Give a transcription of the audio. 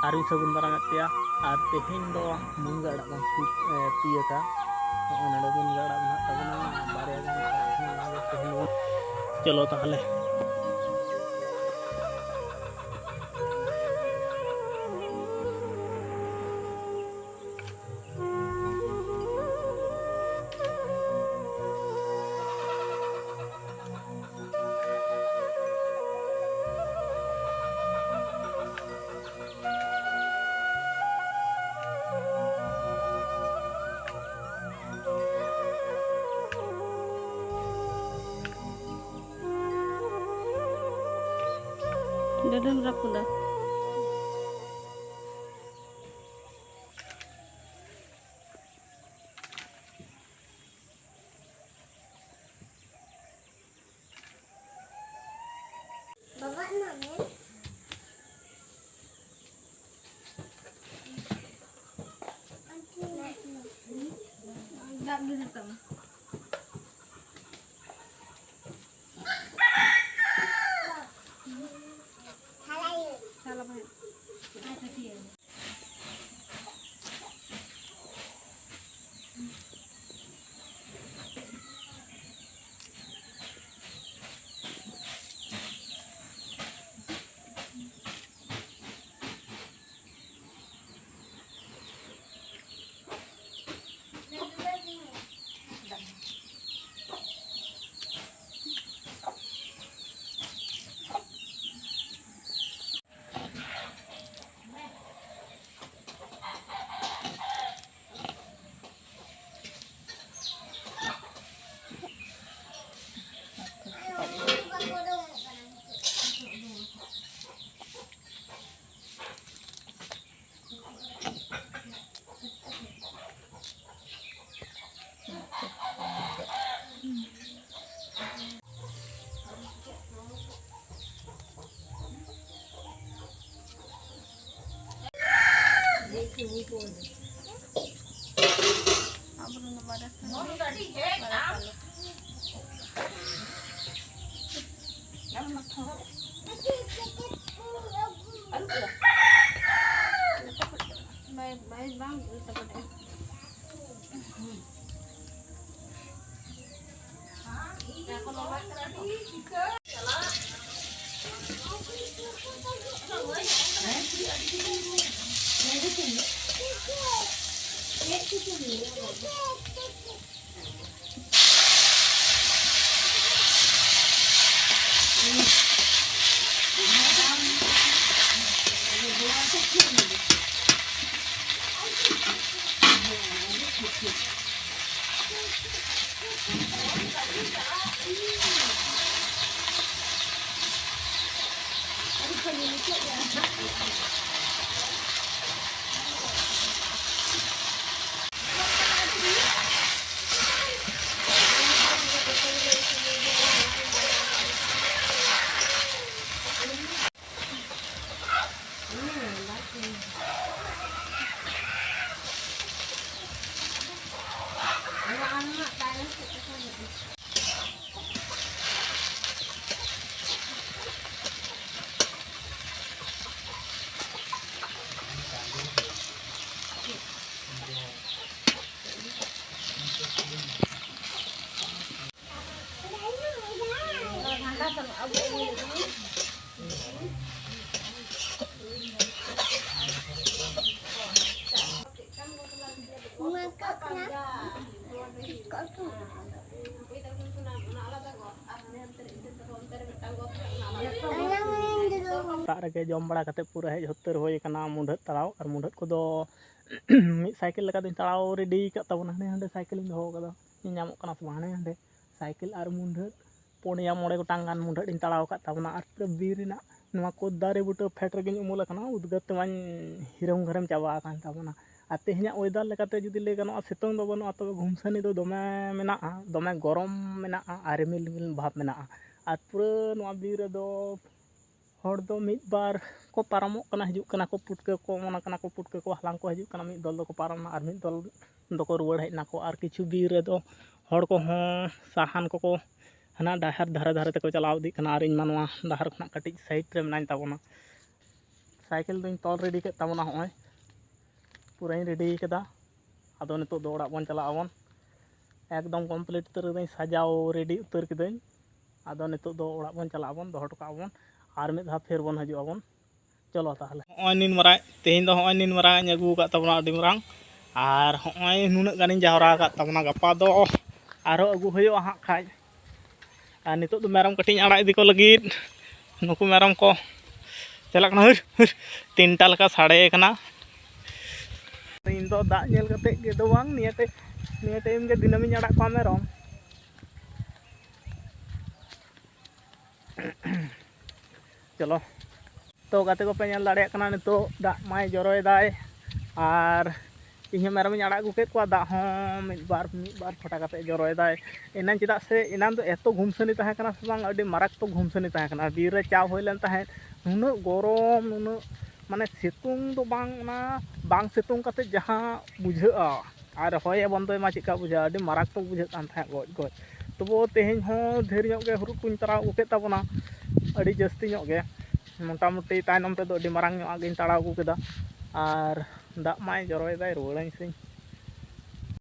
आरी सगुन दाराम पे और तेहें दो मुनगा अड़ा बन तीयका नोडे मुनगा अड़ा मेना तबना बारे गान अड़ा तेहें चलो ताहले Dadam rapuda. Bapak namanya? Enggak bisa tahu. Salah banget. Ada dia. Baik bang, kita pada. रे जम बड़ा पूरा हेज हतर होना मुंढत तड़ाव और मुंढत को मिड साइकिल लेका तड़ाव रेडी तबना हाँ हाँ साइकिल दो नामों से हाँ हाँ साइकिल और मुंढत पुनिया मोड़े गोटांग गान मुंढत तड़ाव तबना और पूरा बीर को दारे बुटे फेट रे उमुल उद्गार तमाñ हिरम घरम चाबा तबना और तेहना वेदार लेकाते जुदी लय गानोआ सितुंग दो बनुआ तबे घुमसानी दो दमे मेनाआ दमे गरम मेनाआ और रिमिल भाव मेनाआ और पूरा नोआ बीर रे दो हर दो मिद बार को पारमोग कना हिजुग कना को पुटके को ओना कना को पुटके को हलांग को हिजुग कना मिद दल दो को पारमना और मिद दल दो रुवाड़ हेजना को और किछु बीर रे दो हर को हों साहान को हना डाहर धारे धारे तक चलाव दी कना और इन मानवा डाहर खना कटिज साइड रे मेनाñ ताबोना साइकिल दों तल रेडी के तबना हॉय पूरा रेडी कदा आदो नितो दो ओड़ा बन चला आवन एकदम कमप्लीट उतर दई सजाव रेडी उतर किदई आदो नितो दो ओड़ा बन चला आवन दोहर टका आवन और मिद धा फिर बन हजू आवन चलो ताहले हॉय निन मराय तेहिं दो हॉय निन मराय अगू का तबना अडी मरांग और हॉय नुना गानिन जावरा का तबना गपा दो आरो अगू हुयो हाँ खाय और नितो दो मेरम कटिंग आड़ा इदी को लगिद नुकु मेरम को चला कना हर हर तीनटा लका साड़े कना इन दो दा नेल कते गे दो बांग निया टाइम के दिनमिन आड़ा को मेरम चलो तो गाते को पे नेल दाड़े कना नितो दा माय जरोय दाय और इन मेरम आड़ा अगू के को दा हो मिद बार फटा कते जरोय दाय इनान चिदा से इनान दो एतो घुमसनी तहे कना से बांग अडी मारक तो घुमसनी तहे कना बीर रे चाव होय लेन तहे नुनो गरम नुनो माने सितुंग दो बांग सितुंग कते जहां बुझा और होय बंदोय मा चिका बुझा अडी मारक तो बुझा कान था गज गज तबो तेहें हो ढेर ᱧᱚᱜ गे हुरु कुñ तराव उके तबना अडी जस्ती ᱧᱚᱜ गे मोटामुटी तायनम ते दो अडी मारांग ᱧᱚᱜ गिन तड़ाव अगू केदा और दाग माय जरोय दाय रुवाड़ाई सिं